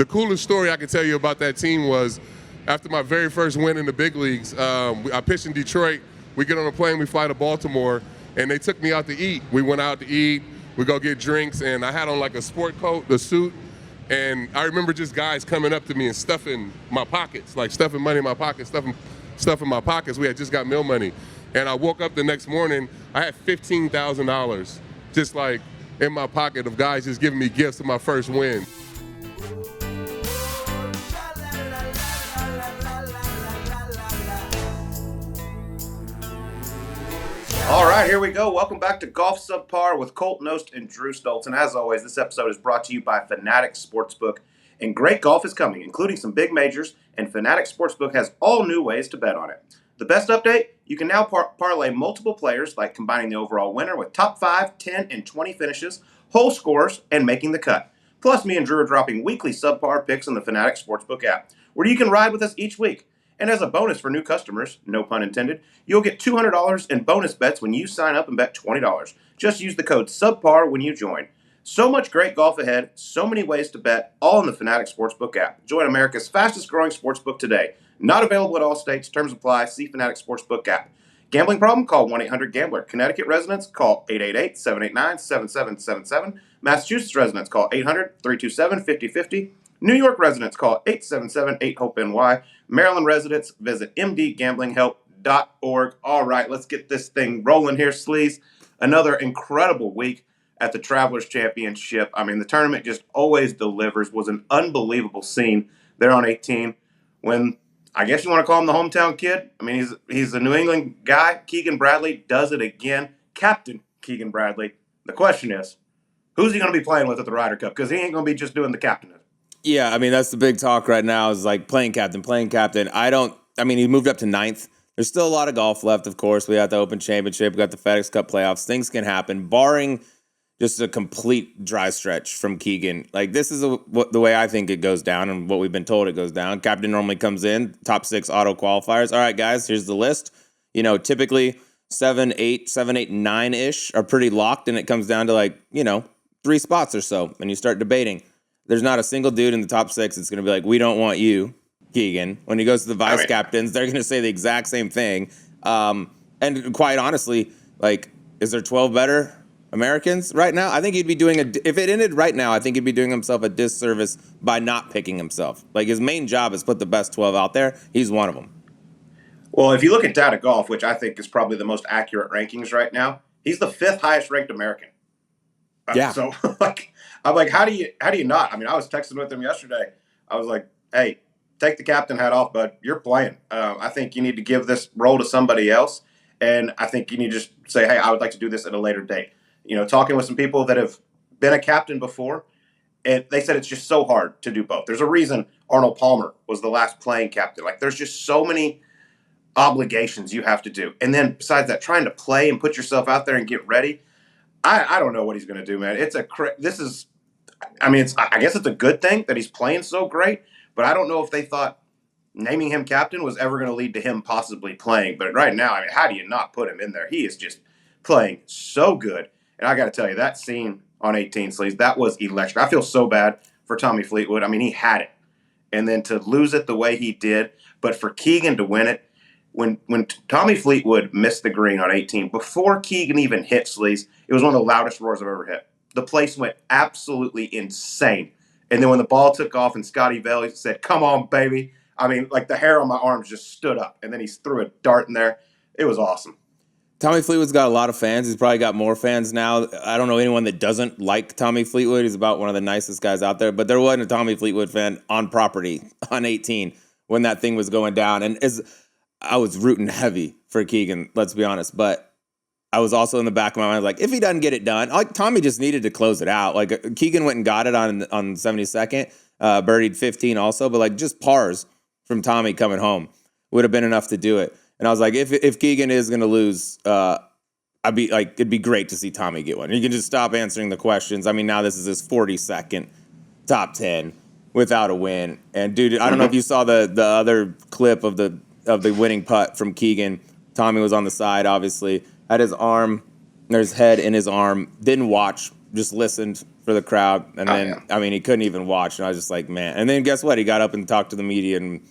the coolest story I can tell you about that team was after my very first win in the big leagues, I pitched in Detroit. We get on a plane, we fly to Baltimore, and they took me out to eat. We went out to eat, we go get drinks, and I had on like a sport coat, the suit, and I remember just guys coming up to me and stuffing my pockets, like stuffing money in my pockets, stuffing my pockets. We had just got meal money. And I woke up the next morning, I had $15,000 just like in my pocket of guys just giving me gifts of my first win. All right, here we go. Welcome back to Golf Subpar with Colt, Knost, and Drew Stoltz. And as always, this episode is brought to you by Fanatics Sportsbook. And great golf is coming, including some big majors, and Fanatics Sportsbook has all new ways to bet on it. The best update? You can now parlay multiple players, like combining the overall winner with top 5, 10, and 20 finishes, whole scores, and making the cut. Plus, me and Drew are dropping weekly Subpar picks on the Fanatics Sportsbook app, where you can ride with us each week. And as a bonus for new customers, no pun intended, you'll get $200 in bonus bets when you sign up and bet $20. Just use the code SUBPAR when you join. So much great golf ahead, so many ways to bet, all in the Fanatics Sportsbook app. Join America's fastest growing sportsbook today. Not available in all states. Terms apply. See Fanatics Sportsbook app. Gambling problem? Call 1-800-GAMBLER. Connecticut residents? Call 888-789-7777. Massachusetts residents? Call 800-327-5050. New York residents? Call 877-8-HOPE-NY. Maryland residents? Visit mdgamblinghelp.org. All right, let's get this thing rolling here, sleaze. Another incredible week at the Travelers Championship. I mean, the tournament just always delivers. Was an unbelievable scene there on 18 when, I guess you want to call him the hometown kid. I mean, he's a New England guy. Keegan Bradley does it again. Captain Keegan Bradley. The question is, who's he going to be playing with at the Ryder Cup? Because he ain't going to be just doing the captain. Yeah, I mean, that's the big talk right now is like playing captain. He moved up to 9th. There's still a lot of golf left, of course. We got the Open Championship. We got the FedEx Cup playoffs. Things can happen, barring just a complete dry stretch from Keegan. Like, this is the way I think it goes down and what we've been told it goes down. Captain normally comes in, top 6 auto qualifiers. All right, guys, here's the list. You know, typically 7, 8, 9-ish are pretty locked, and it comes down to 3 spots or so, and you start debating. There's not a single dude in the top 6 that's going to be like, we don't want you, Keegan. When he goes to the vice captains, they're going to say the exact same thing. And quite honestly, is there 12 better Americans right now? I think he'd be if it ended right now, I think he'd be doing himself a disservice by not picking himself. Like, his main job is put the best 12 out there. He's one of them. Well, if you look at Data Golf, which I think is probably the most accurate rankings right now, he's the 5th highest ranked American. Yeah. So, I'm like, how do you not? I mean, I was texting with him yesterday. I was like, hey, take the captain hat off, bud. You're playing. I think you need to give this role to somebody else. And I think you need to just say, hey, I would like to do this at a later date. You know, talking with some people that have been a captain before, and they said it's just so hard to do both. There's a reason Arnold Palmer was the last playing captain. Like, there's just so many obligations you have to do. And then besides that, trying to play and put yourself out there and get ready, I don't know what he's going to do, man. I guess it's a good thing that he's playing so great, but I don't know if they thought naming him captain was ever going to lead to him possibly playing. But right now, I mean, how do you not put him in there? He is just playing so good. And I got to tell you, that scene on 18 sleeves, that was electric. I feel so bad for Tommy Fleetwood. I mean, he had it. And then to lose it the way he did, but for Keegan to win it, when Tommy Fleetwood missed the green on 18, before Keegan even hit sleeves, it was one of the loudest roars I've ever hit. The place went absolutely insane. And then when the ball took off and Scotty Valley said, come on, baby, I mean, like, the hair on my arms just stood up. And then he threw a dart in there. It was awesome. Tommy Fleetwood's got a lot of fans. He's probably got more fans now. I don't know anyone that doesn't like Tommy Fleetwood. He's about one of the nicest guys out there. But there wasn't a Tommy Fleetwood fan on property on 18 when that thing was going down. And I was rooting heavy for Keegan, let's be honest. But I was also in the back of my mind, like, if he doesn't get it done, Tommy just needed to close it out. Like, Keegan went and got it on 72nd, birdied 15 also, but just pars from Tommy coming home would have been enough to do it. And I was like, if Keegan is going to lose, it'd be great to see Tommy get one. You can just stop answering the questions. I mean, now this is his 42nd top 10 without a win. And dude, I don't know if you saw the other clip of the winning putt from Keegan. Tommy was on the side, obviously, had his arm, there's head in his arm, didn't watch, just listened for the crowd. And then, yeah. I mean, he couldn't even watch. And I was just like, man. And then guess what? He got up and talked to the media and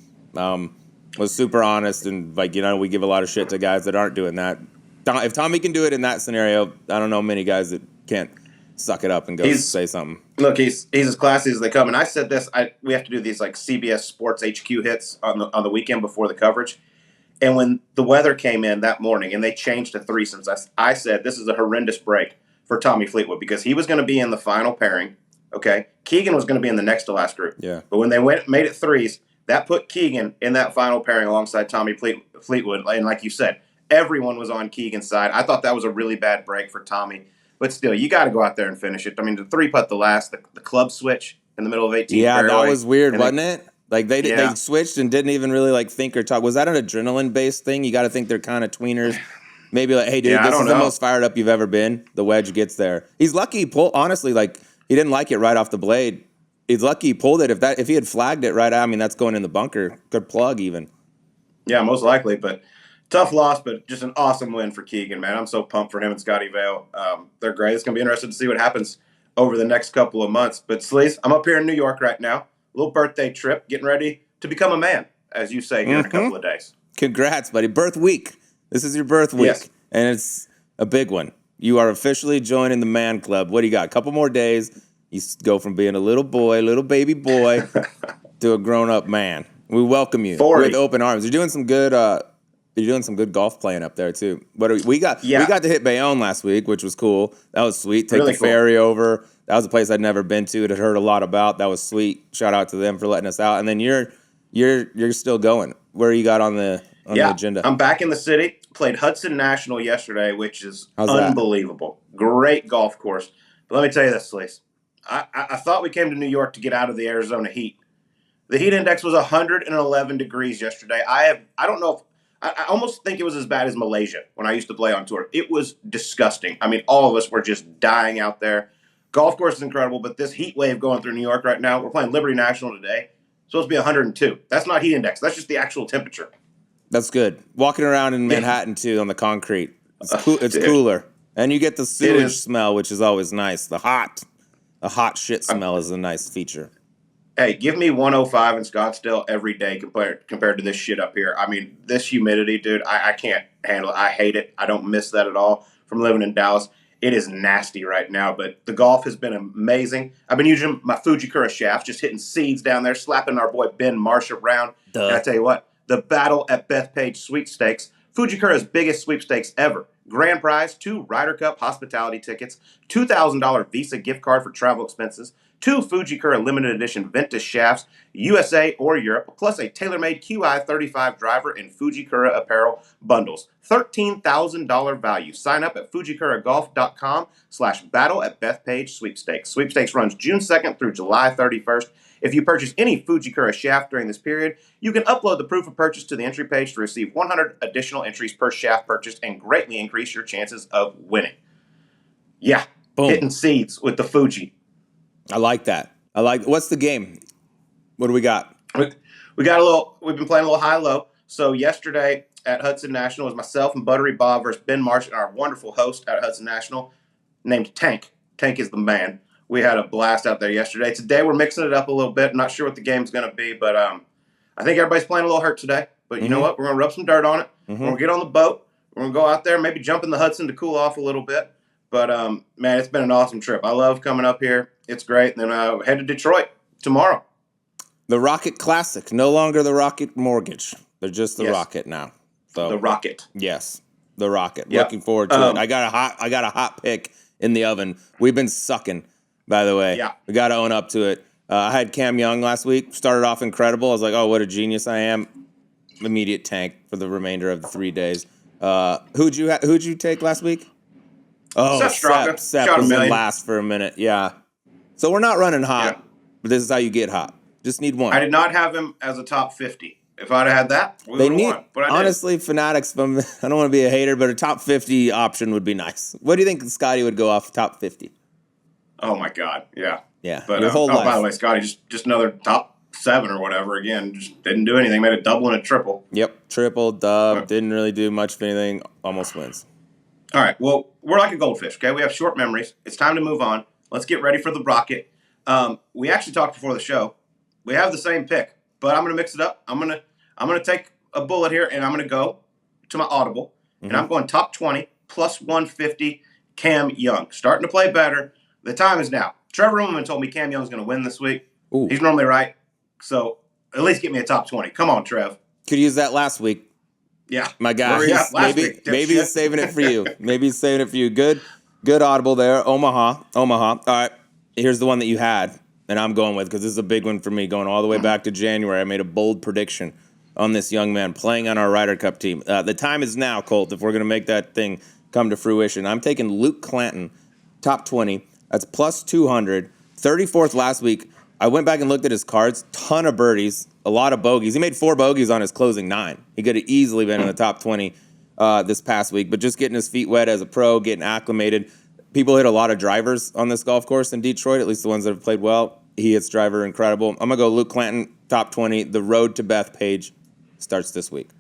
was super honest. And, like, you know, we give a lot of shit to guys that aren't doing that. If Tommy can do it in that scenario, I don't know many guys that can't suck it up and go say something. Look, he's as classy as they come. And I said this, we have to do these like CBS Sports HQ hits on the weekend before the coverage. And when the weather came in that morning and they changed to threesomes, I said this is a horrendous break for Tommy Fleetwood because he was going to be in the final pairing. Okay, Keegan was going to be in the next to last group. Yeah. But when they made it threes, that put Keegan in that final pairing alongside Tommy Fleetwood. And like you said, everyone was on Keegan's side. I thought that was a really bad break for Tommy. But still, you got to go out there and finish it. I mean, the three-putt the last, the club switch in the middle of 18. Yeah, fairway, that was weird, wasn't it? Like, they Yeah. switched and didn't even really, like, think or talk. Was that an adrenaline-based thing? You got to think they're kind of tweeners. Maybe like, hey, dude, Yeah, this is the most fired up you've ever been. The wedge gets there. He's lucky he pulled, honestly, like, he didn't like it right off the blade. He's lucky he pulled it. If he had flagged it right out, I mean, that's going in the bunker. Good plug, even. Yeah, most likely. But tough loss, but just an awesome win for Keegan, man. I'm so pumped for him and Scotty Vale. They're great. It's going to be interesting to see what happens over the next couple of months. But, Sleaze, I'm up here in New York right now. Little birthday trip, getting ready to become a man, as you say, here in a couple of days. Congrats, buddy. Birth week. This is your birth week. Yes. And it's a big one. You are officially joining the man club. What do you got? A couple more days. You go from being a little baby boy, to a grown-up man. We welcome you 40. with open arms. You're doing some good golf playing up there, too. But we got to hit Bayonne last week, which was cool. That was sweet. Take Really the ferry over. That was a place I'd never been to. It had heard a lot about. That was sweet. Shout out to them for letting us out. And then you're still going. Where you got on the agenda? I'm back in the city. Played Hudson National yesterday, which is How's unbelievable. That? Great golf course. But let me tell you this, Sleaze. I thought we came to New York to get out of the Arizona heat. The heat index was 111 degrees yesterday. I don't know if I almost think it was as bad as Malaysia when I used to play on tour. It was disgusting. I mean, all of us were just dying out there. Golf course is incredible, but this heat wave going through New York right now, we're playing Liberty National today. It's supposed to be 102. That's not heat index. That's just the actual temperature. That's good. Walking around in Manhattan, too, on the concrete. It's cooler. And you get the sewage smell, which is always nice. The hot shit smell is a nice feature. Hey, give me 105 in Scottsdale every day compared to this shit up here. I mean, this humidity, dude, I can't handle it. I hate it. I don't miss that at all from living in Dallas. It is nasty right now, but the golf has been amazing. I've been using my Fujikura shafts, just hitting seeds down there, slapping our boy Ben Marsh around. Duh. And I tell you what, the battle at Bethpage Sweepstakes, Fujikura's biggest sweepstakes ever. Grand prize, 2 Ryder Cup hospitality tickets, $2,000 Visa gift card for travel expenses, 2 Fujikura limited edition VENTUS shafts, USA or Europe, plus a TaylorMade Qi10 driver and Fujikura apparel bundles. $13,000 value. Sign up at fujikuragolf.com/battle at Bethpage Sweepstakes. Sweepstakes runs June 2nd through July 31st. If you purchase any Fujikura shaft during this period, you can upload the proof of purchase to the entry page to receive 100 additional entries per shaft purchased and greatly increase your chances of winning. Yeah, Boom. Hitting seeds with the Fuji. I like that. What's the game? What do we got? We've been playing a little high-low. So yesterday at Hudson National was myself and Buttery Bob versus Ben Marsh and our wonderful host at Hudson National named Tank. Tank is the man. We had a blast out there yesterday. Today we're mixing it up a little bit. Not sure what the game's going to be, but I think everybody's playing a little hurt today. But you know what? We're going to rub some dirt on it. We're going to get on the boat. We're going to go out there, maybe jump in the Hudson to cool off a little bit. But, man, it's been an awesome trip. I love coming up here. It's great. And then head to Detroit tomorrow. The Rocket Classic. No longer the Rocket Mortgage. They're just the Rocket now. So, the Rocket. Yes, the Rocket. Yep. Looking forward to it. I got a hot pick in the oven. We've been sucking, by the way. Yeah. We got to own up to it. I had Cam Young last week. Started off incredible. I was like, oh, what a genius I am. Immediate tank for the remainder of the 3 days. Who'd you take last week? Oh, Sepp was in last for a minute. Yeah. So we're not running hot, but this is how you get hot. Just need one. I did not have him as a top 50. If I'd have had that, we would have won. But honestly, Fanatics, I don't want to be a hater, but a top 50 option would be nice. What do you think Scotty would go off top 50? Oh, my God. Yeah. Yeah. But, your whole life. by the way, Scotty, just another top 7 or whatever. Again, just didn't do anything. Made a double and a triple. Yep. Triple, dub. Didn't really do much of anything. Almost wins. All right. Well, we're like a goldfish, okay? We have short memories. It's time to move on. Let's get ready for the Rocket. We actually talked before the show. We have the same pick, but I'm going to mix it up. I'm going to take a bullet here, and I'm going to go to my Audible, and I'm going top 20 plus 150 Cam Young. Starting to play better. The time is now. Trevor Ruhlman told me Cam Young's going to win this week. Ooh. He's normally right. So at least get me a top 20. Come on, Trev. Could use that last week. Yeah. My guy. Maybe he's saving it for you. Good Audible there. Omaha. All right. Here's the one that you had, and I'm going with, because this is a big one for me, going all the way back to January. I made a bold prediction on this young man playing on our Ryder Cup team. The time is now, Colt, if we're going to make that thing come to fruition. I'm taking Luke Clanton, top 20. That's plus 200. 34th last week. I went back and looked at his cards. Ton of birdies, a lot of bogeys. He made 4 bogeys on his closing 9. He could have easily been in the top 20 this past week, but just getting his feet wet as a pro, getting acclimated. People hit a lot of drivers on this golf course in Detroit, at least the ones that have played well. He hits driver incredible. I'm going to go Luke Clanton, top 20. The road to Bethpage starts this week.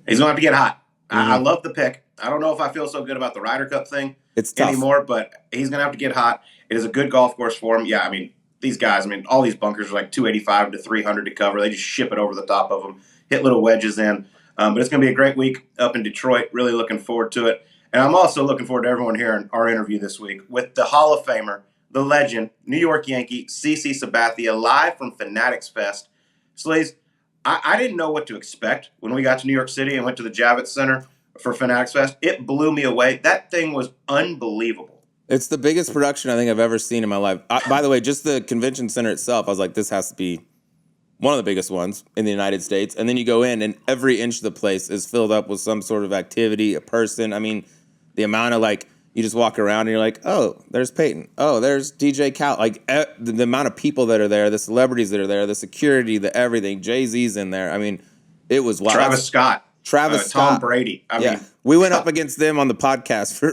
He's going to have to get hot. I love the pick. I don't know if I feel so good about the Ryder Cup thing anymore, but he's going to have to get hot. It is a good golf course for him. Yeah, I mean, these guys, all these bunkers are like 285 to 300 to cover. They just ship it over the top of them, hit little wedges in. But it's going to be a great week up in Detroit. Really looking forward to it. And I'm also looking forward to everyone hearing our interview this week with the Hall of Famer, the legend, New York Yankee, CC Sabathia, live from Fanatics Fest. Sleaze, I didn't know what to expect when we got to New York City and went to the Javits Center for Fanatics Fest. It blew me away. That thing was unbelievable. It's the biggest production I think I've ever seen in my life. By the way, just the convention center itself, I was like, this has to be one of the biggest ones in the United States. And then you go in, and every inch of the place is filled up with some sort of activity, a person. The amount of, you just walk around and you're like, oh, there's Peyton. Oh, there's DJ Khaled. The amount of people that are there, the celebrities that are there, the security, the everything. Jay-Z's in there. It was wild. Travis Scott. Tom Brady. We went up against them on the podcast for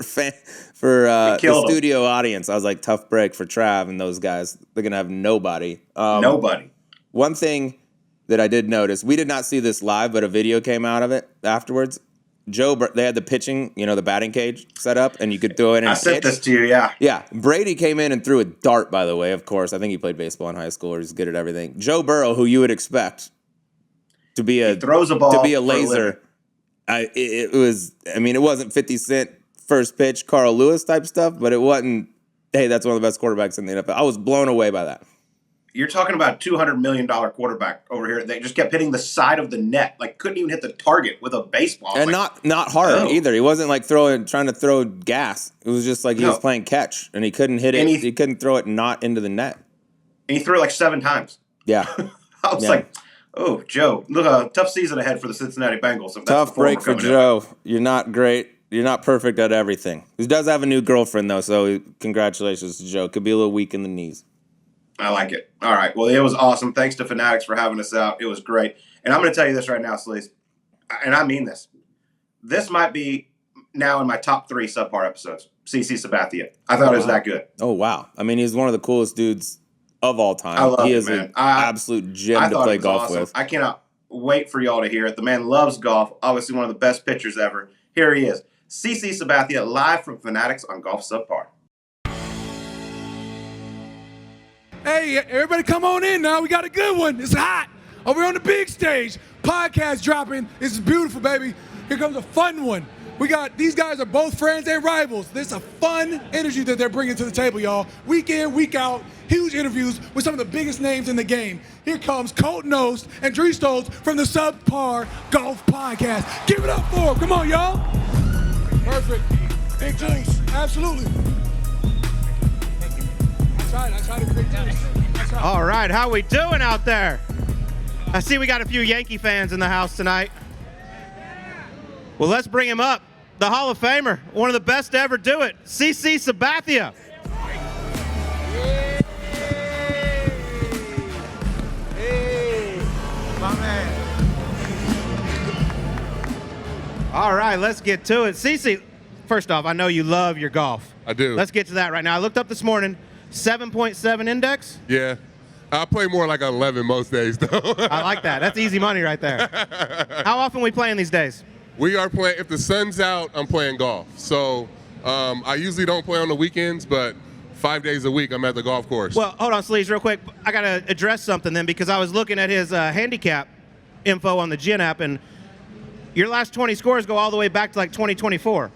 the studio audience. I was like, tough break for Trav and those guys. They're going to have nobody. Nobody. One thing that I did notice, we did not see this live, but a video came out of it afterwards. They had the pitching, the batting cage set up, and you could throw it in. I sent this to you, yeah. Yeah. Brady came in and threw a dart, by the way, of course. I think he played baseball in high school, or he's good at everything. Joe Burrow, who you would expect to be he throws a ball to be a laser. It wasn't 50 Cent first pitch, Carl Lewis type stuff, but it wasn't, hey, that's one of the best quarterbacks in the NFL. I was blown away by that. You're talking about $200 million quarterback over here. They just kept hitting the side of the net. Couldn't even hit the target with a baseball. And not hard either. He wasn't trying to throw gas. It was just he was playing catch, and he couldn't hit it. He couldn't throw it not into the net. And he threw it 7 times. Yeah. I was like, oh, Joe, look, a tough season ahead for the Cincinnati Bengals. Tough break for Joe. You're not great. You're not perfect at everything. He does have a new girlfriend, though, so congratulations to Joe. Could be a little weak in the knees. I like it. All right. Well, it was awesome. Thanks to Fanatics for having us out. It was great. And I'm going to tell you this right now, Sleaze, and I mean this. This might be now in my top 3 Subpar episodes, CC Sabathia. I thought it was that good. Oh, wow. He's one of the coolest dudes of all time. I love he it, is man. An absolute gem to play golf with. I cannot wait for y'all to hear it. The man loves golf. Obviously one of the best pitchers ever. Here he is. CC Sabathia, live from Fanatics on Golf Subpar. Hey, everybody come on in now. We got a good one. It's hot. We're on the big stage. Podcast dropping. This is beautiful, baby. Here comes a fun one. These guys are both friends and rivals. There's a fun energy that they're bringing to the table, y'all. Week in, week out, huge interviews with some of the biggest names in the game. Here comes Colt Knost and Drew Stoltz from the Subpar Golf Podcast. Give it up for them. Come on, y'all. Perfect. Big juice. Absolutely. I tried to create juice. All right, how we doing out there? I see we got a few Yankee fans in the house tonight. Well, let's bring him up. The Hall of Famer, one of the best to ever do it, CC Sabathia. Hey, my man. All right, let's get to it. CC, first off, I know you love your golf. I do. Let's get to that right now. I looked up this morning, 7.7 index. Yeah. I play more like 11 most days, though. I like that. That's easy money right there. How often are we playing these days? We are playing, if the sun's out, I'm playing golf. So I usually don't play on the weekends, but 5 days a week, I'm at the golf course. Well, hold on, Sleeves, real quick. I got to address something then, because I was looking at his handicap info on the Gin app, and your last 20 scores go all the way back to like 2024.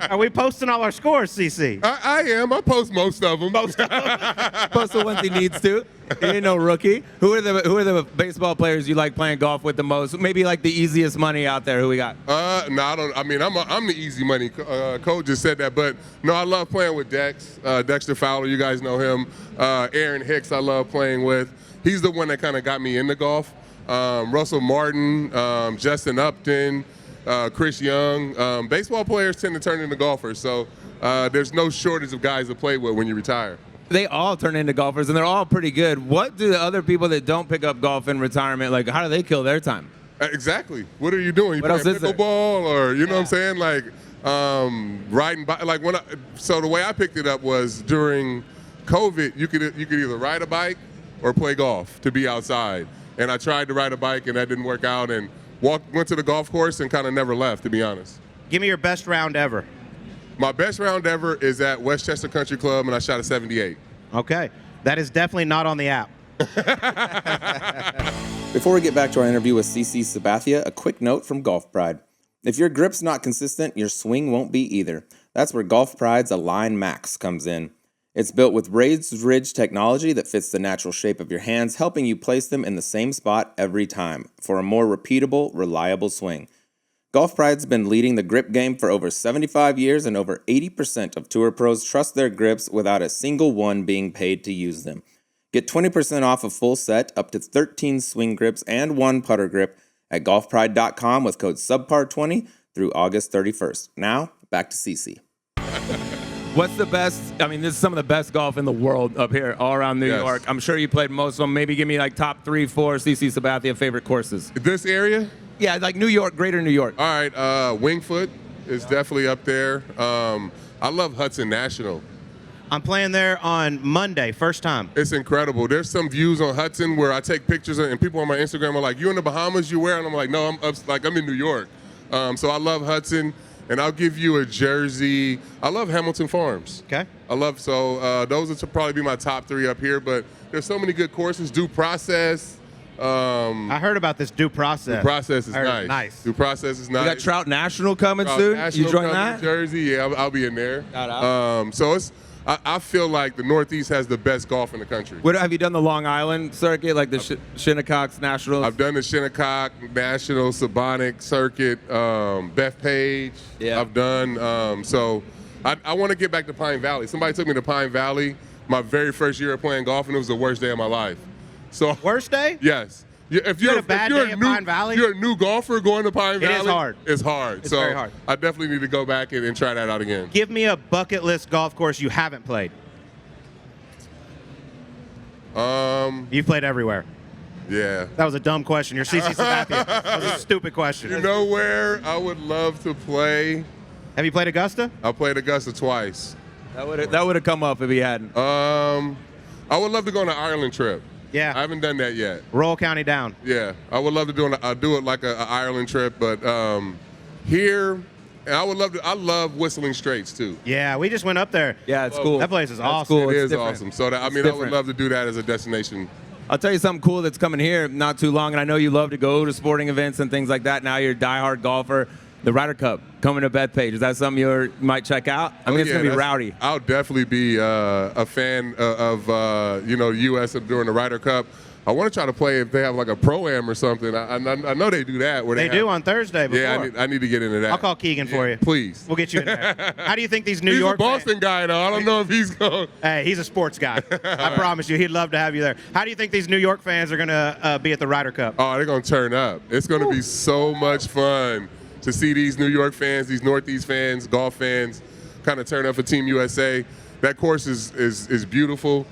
Are we posting all our scores, CC? I am. I post most of them. Post the ones he needs to. He ain't no rookie. Who are the baseball players you like playing golf with the most? Maybe like the easiest money out there. Who we got? No, I don't. I mean, I'm the easy money. Colt just said that, but no, I love playing with Dex. Dexter Fowler, you guys know him. Aaron Hicks, I love playing with. He's the one that kind of got me into golf. Russell Martin, Justin Upton, Chris Young. Baseball players tend to turn into golfers, so there's no shortage of guys to play with when you retire. They all turn into golfers, and they're all pretty good. What do the other people that don't pick up golf in retirement, like, how do they kill their time? Exactly. What are you doing? You What else playing is there? pickleball, or you know what I'm saying? Like riding bike. Like so the way I picked it up was during COVID. You could either ride a bike or play golf to be outside. And I tried to ride a bike, and that didn't work out. And went to the golf course and kind of never left, to be honest. Give me your best round ever. My best round ever is at Westchester Country Club, and I shot a 78. Okay. That is definitely not on the app. Before we get back to our interview with CC Sabathia, a quick note from Golf Pride. If your grip's not consistent, your swing won't be either. That's where Golf Pride's Align Max comes in. It's built with raised ridge technology that fits the natural shape of your hands, helping you place them in the same spot every time for a more repeatable, reliable swing. Golf Pride's been leading the grip game for over 75 years, and over 80% of tour pros trust their grips without a single one being paid to use them. Get 20% off a full set, up to 13 swing grips and 1 putter grip at golfpride.com with code Subpar20 through August 31st. Now, back to CC. What's the best? I mean, this is some of the best golf in the world up here, all around New York. I'm sure you played most of them. Maybe give me like top 3, 4 CC Sabathia favorite courses. This area? Yeah, like New York, greater New York. All right, Wingfoot is definitely up there. I love Hudson National. I'm playing there on Monday, first time. It's incredible. There's some views on Hudson where I take pictures, and people on my Instagram are like, "You in the Bahamas? You where?" And I'm like, "No, I'm in New York." So I love Hudson. And I'll give you a jersey. I love Hamilton Farms. Okay. Those would probably be my top 3 up here, but there's so many good courses. Due Process. I heard about this Due Process. Due Process is nice. Due Process is nice. You got Trout National coming soon? National you join coming that? to Jersey, yeah, I'll be in there. Shout out. So I feel like the Northeast has the best golf in the country. What, have you done the Long Island circuit, like the Shinnecock's Nationals? I've done the Shinnecock National, Sabonic circuit, Bethpage. Yeah. I've done. So I want to get back to Pine Valley. Somebody took me to Pine Valley my very first year of playing golf, and it was the worst day of my life. So worst day? Yes. If you're a new golfer going to Pine Valley, it is hard. It's hard. It's very hard. I definitely need to go back and try that out again. Give me a bucket list golf course you haven't played. You've played everywhere. Yeah. That was a dumb question. You're CC Sabathia. That was a stupid question. You know where I would love to play? Have you played Augusta? I played Augusta twice. That would have come up if he hadn't. I would love to go on an Ireland trip. Yeah. I haven't done that yet. Royal County down. Yeah. I would love to do it like an Ireland trip, but here, and I love Whistling Straits too. Yeah, we just went up there. Yeah, it's cool. That place is That's awesome. cool. It It's is different. awesome. So I would love to do that as a destination. I'll tell you something cool that's coming here not too long, and I know you love to go to sporting events and things like that. Now you're a diehard golfer. The Ryder Cup coming to Bethpage. Is that something you might check out? I mean, it's going to be rowdy. I'll definitely be a fan of U.S. during the Ryder Cup. I want to try to play if they have like a pro-am or something. I know they do that. They do on Thursday before. Yeah, I need to get into that. I'll call Keegan for you. Please. We'll get you in there. How do you think these New He's York a Boston guy, though. I don't know if he's going. Hey, he's a sports guy. I promise you, he'd love to have you there. How do you think these New York fans are going to be at the Ryder Cup? Oh, they're going to turn up. It's going to be so much fun to see these New York fans, these Northeast fans, golf fans, kind of turn up for Team USA. That course is beautiful.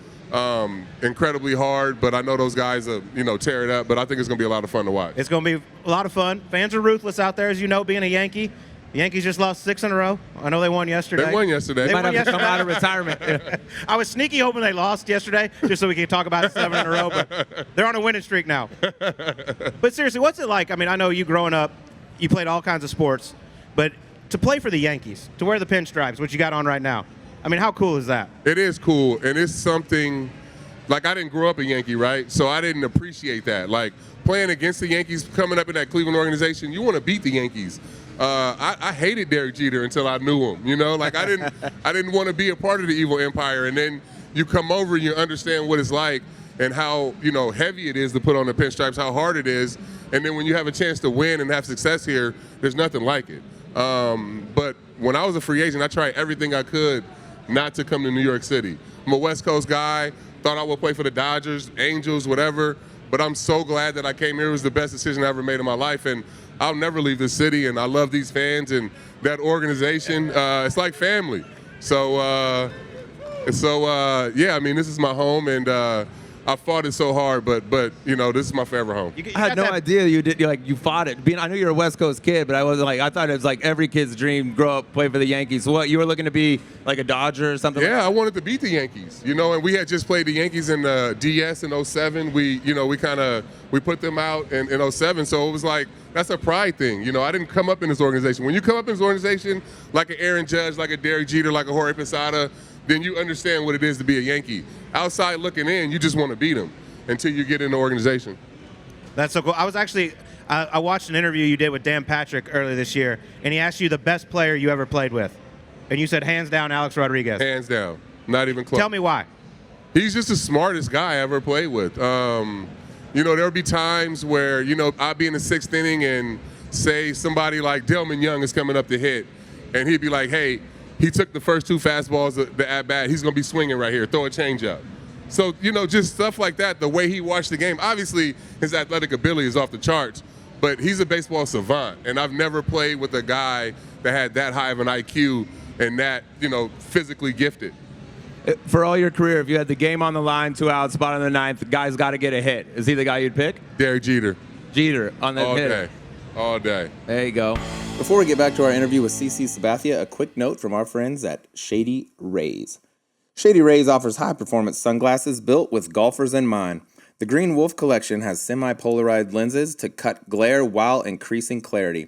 Incredibly hard, but I know those guys tear it up, but I think it's going to be a lot of fun to watch. It's going to be a lot of fun. Fans are ruthless out there, as you know, being a Yankee. The Yankees just lost 6 in a row. I know they won yesterday. They won yesterday. They might have to come out of retirement. I was sneaky hoping they lost yesterday just so we could talk about it 7 in a row, but they're on a winning streak now. But seriously, what's it like? I mean, I know you growing up, you played all kinds of sports, but to play for the Yankees, to wear the pinstripes, which you got on right now, I mean, how cool is that? It is cool, and it's something, like I didn't grow up a Yankee, right? So I didn't appreciate that. Like playing against the Yankees, coming up in that Cleveland organization, you want to beat the Yankees. I hated Derek Jeter until I knew him, you know? Like I didn't want to be a part of the evil empire, and then you come over and you understand what it's like and how, you know, heavy it is to put on the pinstripes, how hard it is, and then when you have a chance to win and have success here, there's nothing like it. But when I was a free agent, I tried everything I could not to come to New York City. I'm a West Coast guy, thought I would play for the Dodgers, Angels, whatever, but I'm so glad that I came here. It was the best decision I ever made in my life, and I'll never leave this city, and I love these fans and that organization. It's like family. So yeah, I mean, this is my home, and I fought it so hard, but you know, this is my forever home. I had no idea you fought it. I knew you were a West Coast kid, but I thought it was like every kid's dream, grow up, play for the Yankees. So what, you were looking to be like a Dodger or something? Yeah, I wanted to beat the Yankees, you know, and we had just played the Yankees in DS in 07. We put them out in 07, so it was like, that's a pride thing. You know, I didn't come up in this organization. When you come up in this organization, like an Aaron Judge, like a Derek Jeter, like a Jorge Posada, then you understand what it is to be a Yankee. Outside looking in, you just want to beat them until you get in the organization. That's so cool. I was actually, I watched an interview you did with Dan Patrick earlier this year, and he asked you the best player you ever played with. And you said, hands down, Alex Rodriguez. Hands down. Not even close. Tell me why. He's just the smartest guy I ever played with. You know, there would be times where, you know, I'd be in the 6th inning and say somebody like Delman Young is coming up to hit, and he'd be like, hey, he took the first 2 fastballs, the at-bat, he's going to be swinging right here, throw a changeup. So, you know, just stuff like that, the way he watched the game. Obviously, his athletic ability is off the charts, but he's a baseball savant, and I've never played with a guy that had that high of an IQ and that, you know, physically gifted. For all your career, if you had the game on the line, 2 outs, spot on the 9th, the guy's got to get a hit. Is he the guy you'd pick? Derek Jeter. Jeter on the hit. All day. All day. There you go. Before we get back to our interview with CC Sabathia, a quick note from our friends at Shady Rays. Shady Rays offers high-performance sunglasses built with golfers in mind. The Green Wolf collection has semi-polarized lenses to cut glare while increasing clarity.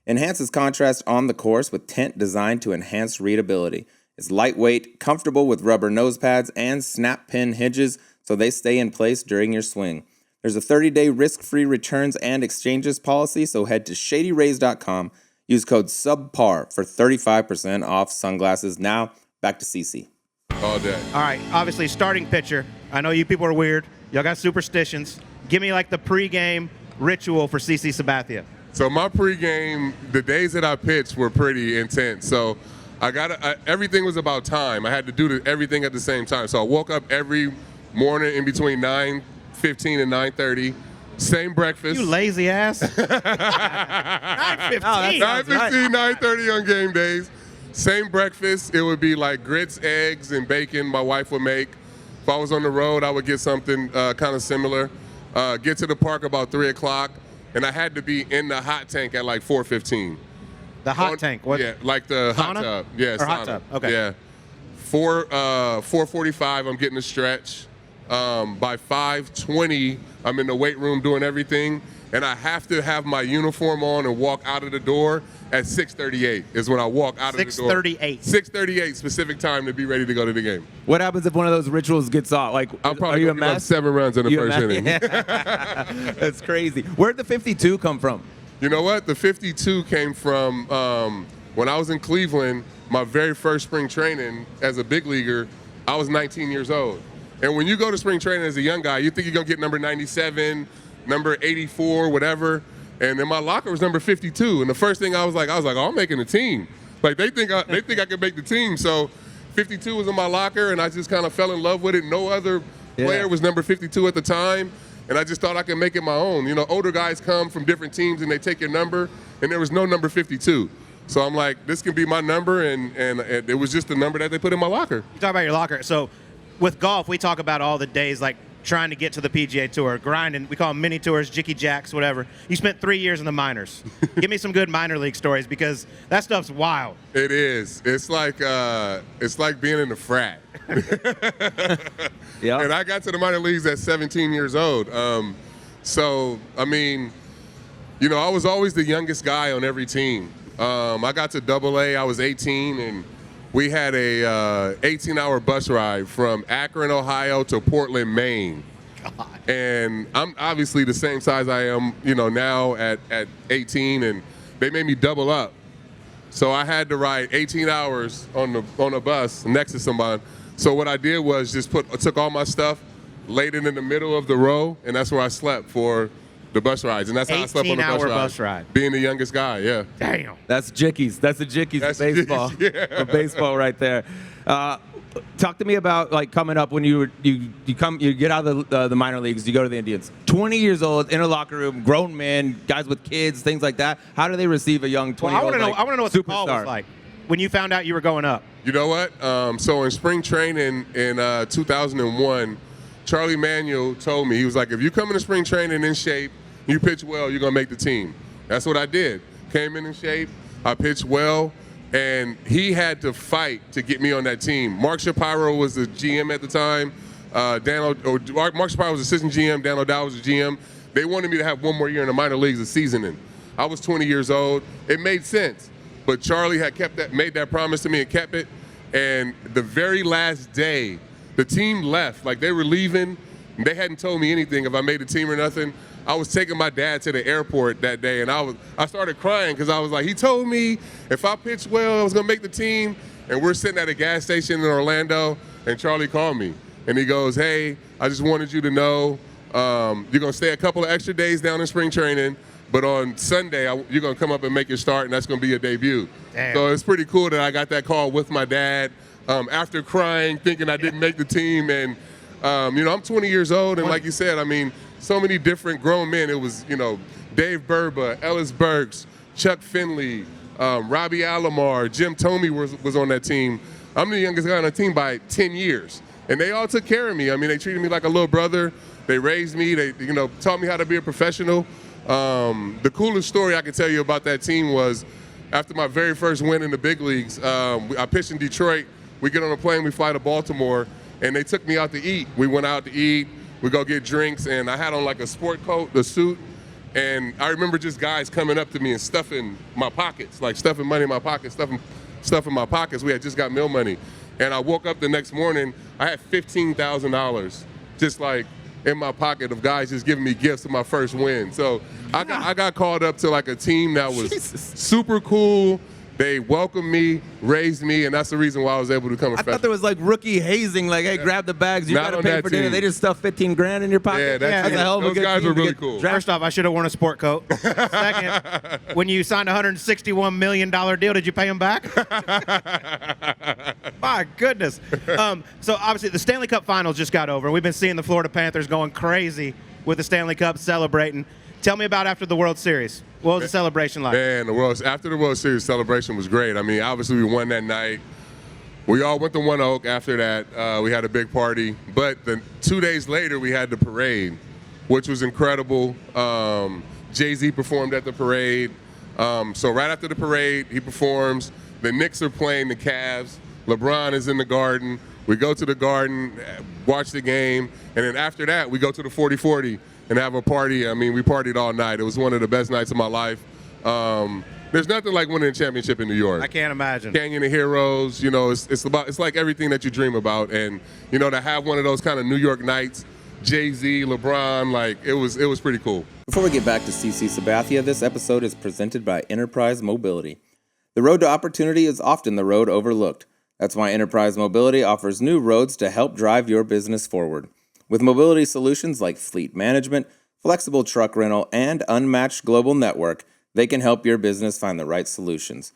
Enhances contrast on the course with tint designed to enhance readability. It's lightweight, comfortable with rubber nose pads and snap pin hinges so they stay in place during your swing. There's a 30-day risk-free returns and exchanges policy, so head to shadyrays.com. Use code SUBPAR for 35% off sunglasses. Now, back to CC. All day. All right, obviously, starting pitcher. I know you people are weird. Y'all got superstitions. Give me like the pregame ritual for CC Sabathia. So my pregame, the days that I pitched were pretty intense. So everything was about time. I had to do everything at the same time. So I woke up every morning in between 9:15 and 9:30. Same breakfast. You lazy ass. 9:15. 9:15, 9:30 on game days. Same breakfast. It would be like grits, eggs, and bacon my wife would make. If I was on the road, I would get something kind of similar. Get to the park about 3 o'clock, and I had to be in the hot tank at like 4:15. The hot tank? What? Yeah, like the hot Sauna? tub. Yeah, or sauna. hot tub. Okay. Yeah. 4:45, I'm getting a stretch. By 5:20, I'm in the weight room doing everything, and I have to have my uniform on and walk out of the door at 6:38 is when I walk out of the door. 6:38. 6:38 specific time to be ready to go to the game. What happens if one of those rituals gets off? Like, I'm probably are you a gonna give up mess? 7 runs in the first inning. That's crazy. Where'd the 52 come from? You know what? The 52 came from when I was in Cleveland, my very first spring training as a big leaguer, I was 19 years old. And when you go to spring training as a young guy, you think you're going to get number 97, number 84, whatever. And then my locker was number 52. And the first thing I was like, oh, I'm making the team. Like, they think I can make the team. So 52 was in my locker, and I just kind of fell in love with it. No other player was number 52 at the time. And I just thought I could make it my own. You know, older guys come from different teams, and they take your number, and there was no number 52. So I'm like, this can be my number, and it was just the number that they put in my locker. You talk about your locker. So with golf, we talk about all the days like trying to get to the PGA Tour, grinding. We call them mini tours, jicky jacks, whatever. You spent 3 years in the minors. Give me some good minor league stories because that stuff's wild. It is. It's like being in the frat. Yeah. And I got to the minor leagues at 17 years old. So, I mean, you know, I was always the youngest guy on every team. I got to AA, I was 18, and we had a 18-hour bus ride from Akron, Ohio to Portland, Maine. God. And I'm obviously the same size I am, now at 18, and they made me double up. So I had to ride 18 hours on a bus next to somebody. So what I did was just took all my stuff, laid it in the middle of the row, and that's where I slept for the bus rides. And that's how I slept on the 18-hour bus ride. Being the youngest guy, yeah. Damn. That's Jickeys. That's the Jickeys of baseball. Yeah. Of baseball right there. Talk to me about like coming up when you get out of the minor leagues, you go to the Indians. 20 years old, in a locker room, grown men, guys with kids, things like that. How do they receive a young 20-year-old? I want to know what the call was like when you found out you were going up. You know what? So in spring training in 2001, Charlie Manuel told me, he was like, if you come into spring training in shape, you pitch well, you're going to make the team. That's what I did. Came in shape, I pitched well, and he had to fight to get me on that team. Mark Shapiro was the GM at the time. Mark Shapiro was assistant GM. Dan O'Dowd was the GM. They wanted me to have one more year in the minor leagues, a season in. I was 20 years old. It made sense. But Charlie had made that promise to me and kept it. And the very last day, the team left. Like, they were leaving. They hadn't told me anything if I made the team or nothing. I was taking my dad to the airport that day, and I started crying because I was like, he told me if I pitched well, I was going to make the team. And we're sitting at a gas station in Orlando, and Charlie called me. And he goes, hey, I just wanted you to know you're going to stay a couple of extra days down in spring training, but on Sunday, you're going to come up and make your start, and that's going to be your debut. Damn. So it's pretty cool that I got that call with my dad after crying, thinking I didn't make the team. And, I'm 20 years old, and like you said, I mean, so many different grown men. It was, Dave Burba, Ellis Burks, Chuck Finley, Robbie Alomar, Jim Thome was on that team. I'm the youngest guy on the team by 10 years. And they all took care of me. I mean, they treated me like a little brother. They raised me. They, taught me how to be a professional. The coolest story I can tell you about that team was after my very first win in the big leagues, I pitched in Detroit. We get on a plane, we fly to Baltimore, and they took me out to eat. We went out to eat. We go get drinks, and I had on like a sport coat, the suit, and I remember just guys coming up to me and stuffing my pockets, like stuffing money in my pockets, stuff in my pockets. We had just got meal money. And I woke up the next morning, I had $15,000 just like in my pocket of guys just giving me gifts of my first win. So I got called up to like a team that was super cool. They welcomed me, raised me, and that's the reason why I was able to become a professional. I thought there was like rookie hazing, like, hey, grab the bags, you got to pay for dinner. They just stuffed 15 grand in your pocket. Yeah, that's a hell of a those good guys team were to really get cool. First off, I should have worn a sport coat. Second, when you signed a $161 million deal, did you pay him back? My goodness. So obviously the Stanley Cup Finals just got over. We've been seeing the Florida Panthers going crazy with the Stanley Cup, celebrating. Tell me about after the World Series. What was the celebration like? Man, after the World Series celebration was great. I mean, obviously we won that night. We all went to One Oak after that. We had a big party. But then 2 days later, we had the parade, which was incredible. Jay-Z performed at the parade. So right after the parade, he performs. The Knicks are playing the Cavs. LeBron is in the Garden. We go to the Garden, watch the game, and then after that, we go to the 40-40 and have a party. I mean, we partied all night. It was one of the best nights of my life. There's nothing like winning a championship in New York. I can't imagine. Canyon of Heroes, it's like everything that you dream about, and to have one of those kind of New York nights, Jay-Z, LeBron, like it was pretty cool. Before we get back to CC Sabathia, this episode is presented by Enterprise Mobility. The road to opportunity is often the road overlooked. That's why Enterprise Mobility offers new roads to help drive your business forward. With mobility solutions like fleet management, flexible truck rental, and unmatched global network, they can help your business find the right solutions.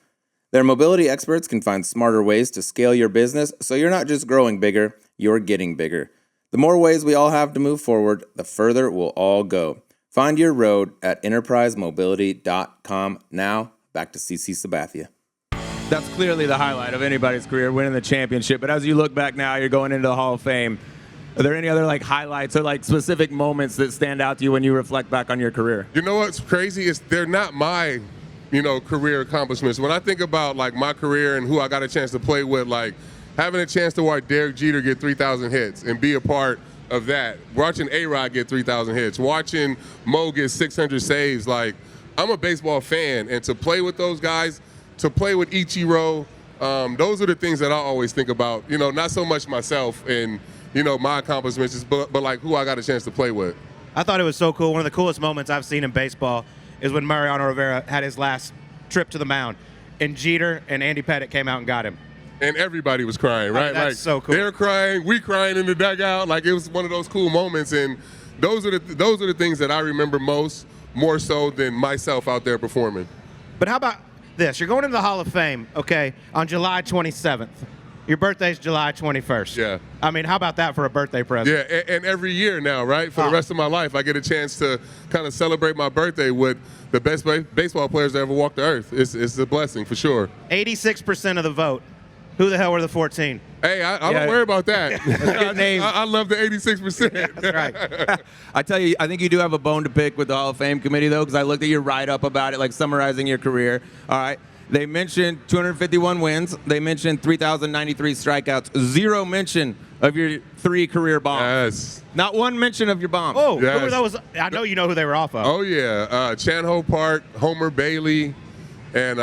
Their mobility experts can find smarter ways to scale your business so you're not just growing bigger, you're getting bigger. The more ways we all have to move forward, the further we'll all go. Find your road at enterprisemobility.com. Now, back to CC Sabathia. That's clearly the highlight of anybody's career, winning the championship. But as you look back now, you're going into the Hall of Fame. Are there any other highlights or specific moments that stand out to you when you reflect back on your career? You know what's crazy is they're not my, career accomplishments. When I think about my career and who I got a chance to play with, having a chance to watch Derek Jeter get 3,000 hits and be a part of that, watching A-Rod get 3,000 hits, watching Mo get 600 saves, I'm a baseball fan, and to play with those guys, to play with Ichiro, Those are the things that I always think about. You know, not so much myself and, you know, my accomplishments, but like who I got a chance to play with. I thought it was so cool. One of the coolest moments I've seen in baseball is when Mariano Rivera had his last trip to the mound, and Jeter and Andy Pettitte came out and got him. And everybody was crying, right? That's like, so cool. They're crying, we crying in the dugout. Like, it was one of those cool moments, and those are the things that I remember most, more so than myself out there performing. But how about this? You're going into the Hall of Fame, okay, on July 27th. Your birthday's July 21st. Yeah. I mean, how about that for a birthday present? Yeah, and every year now, right? For the rest of my life, I get a chance to kind of celebrate my birthday with the best baseball players that ever walked the earth. It's a blessing for sure. 86% of the vote. Who the hell were the 14? Hey, I don't worry about that. Name. I love the 86%. That's right. I tell you, I think you do have a bone to pick with the Hall of Fame committee, though, because I looked at your write-up about it, like summarizing your career. All right. They mentioned 251 wins. They mentioned 3,093 strikeouts. Zero mention of your 3 career bombs. Yes. Not one mention of your bombs. Oh, Yes. who were those? I know you know who they were off of. Oh, yeah. Chan-Ho Park, Homer Bailey, and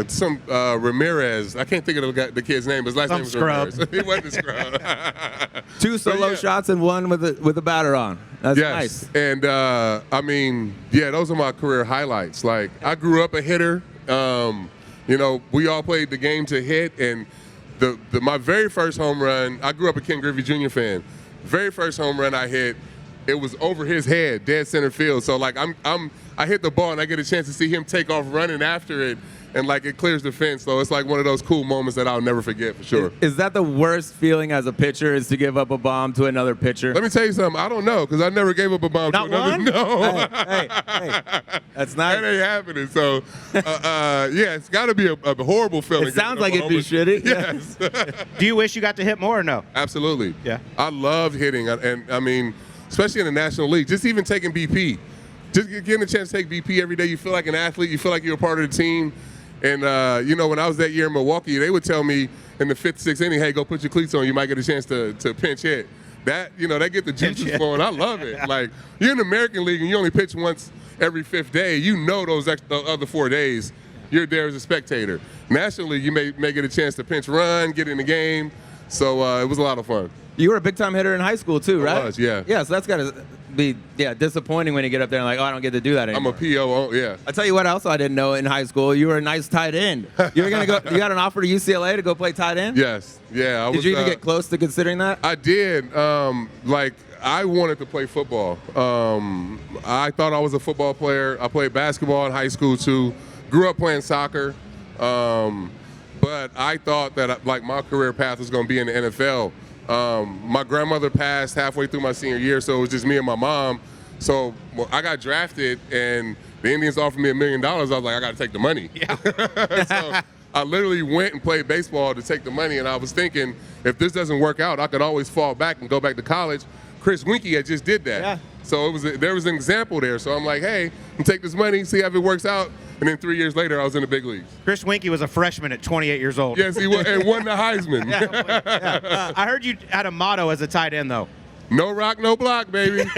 some Ramirez. I can't think of the kid's name. His last Some name was scrub. Ramirez. He wasn't a scrub. 2 solo yeah. shots and 1 with a batter on. That's Yes. nice. And, I mean, yeah, those are my career highlights. Like, I grew up a hitter. You know, we all played the game to hit. And my very first home run, I grew up a Ken Griffey Jr. fan. Very first home run I hit, it was over his head, dead center field. So, like, I hit the ball, and I get a chance to see him take off running after it. And, like, it clears the fence. So it's like one of those cool moments that I'll never forget for sure. Is that the worst feeling as a pitcher, is to give up a bomb to another pitcher? Let me tell you something. I don't know, because I never gave up a bomb Not to another. one? No. Hey, that's nice. That ain't happening. So, yeah, it's got to be a horrible feeling. It sounds like it'd be shitty. Yes. Do you wish you got to hit more or no? Absolutely. Yeah. I love hitting. And, I mean, especially in the National League, just even taking BP. Just getting a chance to take BP every day, you feel like an athlete. You feel like you're a part of the team. And, you know, when I was that year in Milwaukee, they would tell me in the 5th, 6th inning, hey, go put your cleats on. You might get a chance to pinch hit. That, you know, that get the juices flowing. I love it. Like, you're in the American League and you only pitch once every 5th day. You know those other 4 days, you're there as a spectator. National League, you may get a chance to pinch run, get in the game. So it was a lot of fun. You were a big-time hitter in high school, too, right? I was, yeah. Yeah, so that's got to be disappointing when you get up there and like, oh, I don't get to do that anymore. I'm a PO, yeah. I tell you what else I didn't know in high school. You were a nice tight end. You were gonna go. You got an offer to UCLA to go play tight end. Yes, yeah. Did you even get close to considering that? I did. Like, I wanted to play football. I thought I was a football player. I played basketball in high school too. Grew up playing soccer. But I thought that like my career path was going to be in the NFL. My grandmother passed halfway through my senior year, so it was just me and my mom. So I got drafted, and the Indians offered me $1 million. I was like, I got to take the money. Yeah. So I literally went and played baseball to take the money, and I was thinking, if this doesn't work out, I could always fall back and go back to college. Chris Winkie had just did that. Yeah. So there was an example there. So I'm like, hey, I'm take this money, see if it works out. And then 3 years later, I was in the big leagues. Chris Winkie was a freshman at 28 years old. Yes, he was, and won the Heisman. I heard you had a motto as a tight end, though. No rock, no block, baby.